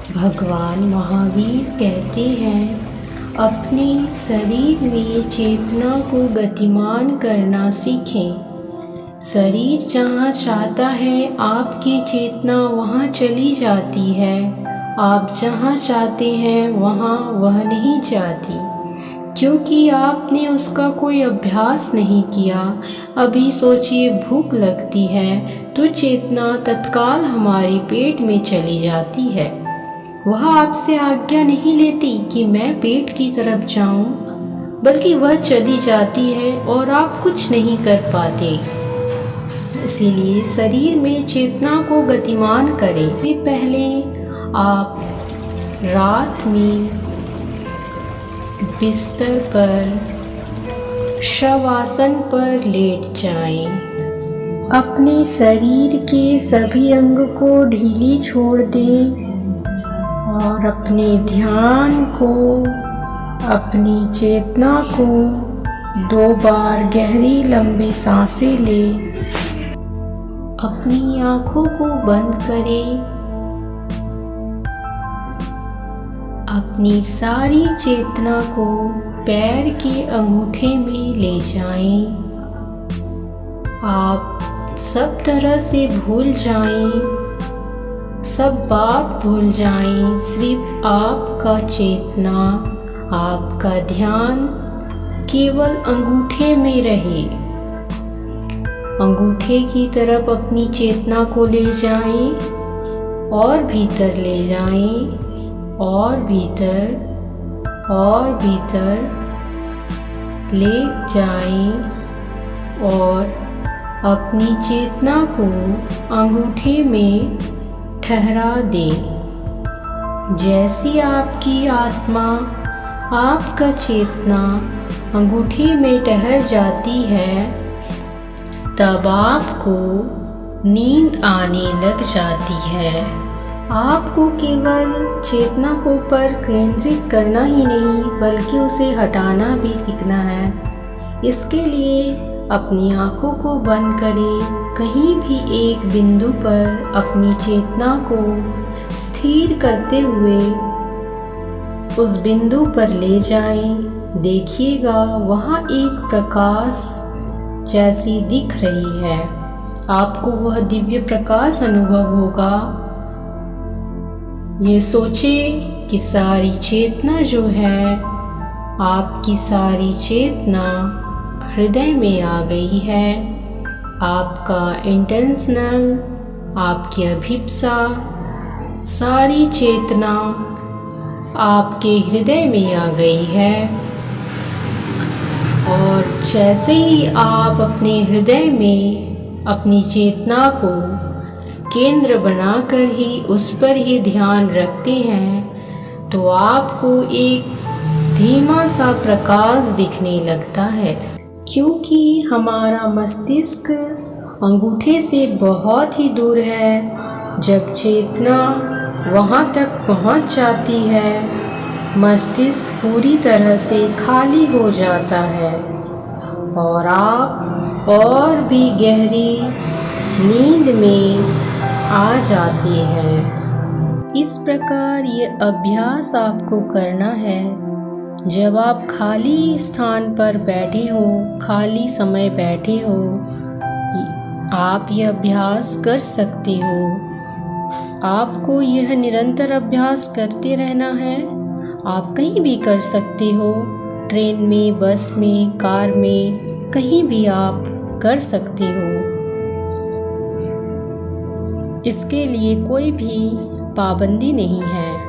भगवान महावीर कहते हैं, अपने शरीर में चेतना को गतिमान करना सीखें। शरीर जहाँ चाहता है आपकी चेतना वहाँ चली जाती है। आप जहाँ चाहते हैं वहाँ वह नहीं जाती, क्योंकि आपने उसका कोई अभ्यास नहीं किया। अभी सोचिए, भूख लगती है तो चेतना तत्काल हमारे पेट में चली जाती है। वह आपसे आज्ञा नहीं लेती कि मैं पेट की तरफ जाऊं, बल्कि वह चली जाती है और आप कुछ नहीं कर पाते। इसीलिए शरीर में चेतना को गतिमान करें। इससे पहले आप रात में बिस्तर पर शवासन पर लेट जाएं। अपने शरीर के सभी अंग को ढीली छोड़ दें और अपने ध्यान को, अपनी चेतना को 2 बार गहरी लंबी सांसें लें। अपनी आँखों को बंद करें। अपनी सारी चेतना को पैर के अंगूठे में ले जाएं। आप सब तरह से भूल जाएं, सब बात भूल जाएं। सिर्फ आपका चेतना, आपका ध्यान केवल अंगूठे में रहे। अंगूठे की तरफ अपनी चेतना को ले जाएं और भीतर ले जाएं, और भीतर और भीतर ले जाएं और अपनी चेतना को अंगूठे में ठहरा दें। जैसी आपकी आत्मा, आपका चेतना अंगूठे में ठहर जाती है, तब आपको नींद आने लग जाती है। आपको केवल चेतना को ऊपर केंद्रित करना ही नहीं, बल्कि उसे हटाना भी सीखना है। इसके लिए अपनी आँखों को बंद करें। कहीं भी एक बिंदु पर अपनी चेतना को स्थिर करते हुए उस बिंदु पर ले जाएं। देखिएगा, वहाँ एक प्रकाश जैसी दिख रही है। आपको वह दिव्य प्रकाश अनुभव होगा। ये सोचें कि सारी चेतना जो है, आपकी सारी चेतना हृदय में आ गई है। आपका इंटेंशनल, आपकी अभिप्सा, सारी चेतना आपके हृदय में आ गई है। और जैसे ही आप अपने हृदय में अपनी चेतना को केंद्र बनाकर ही उस पर ही ध्यान रखते हैं, तो आपको एक धीमा सा प्रकाश दिखने लगता है। क्योंकि हमारा मस्तिष्क अंगूठे से बहुत ही दूर है। जब चेतना वहाँ तक पहुँच जाती है, मस्तिष्क पूरी तरह से खाली हो जाता है और आप और भी गहरी नींद में आ जाती हैं। इस प्रकार ये अभ्यास आपको करना है। जब आप खाली स्थान पर बैठे हो, खाली समय बैठे हो, आप यह अभ्यास कर सकते हो। आपको यह निरंतर अभ्यास करते रहना है। आप कहीं भी कर सकते हो, ट्रेन में, बस में, कार में, कहीं भी आप कर सकते हो। इसके लिए कोई भी पाबंदी नहीं है।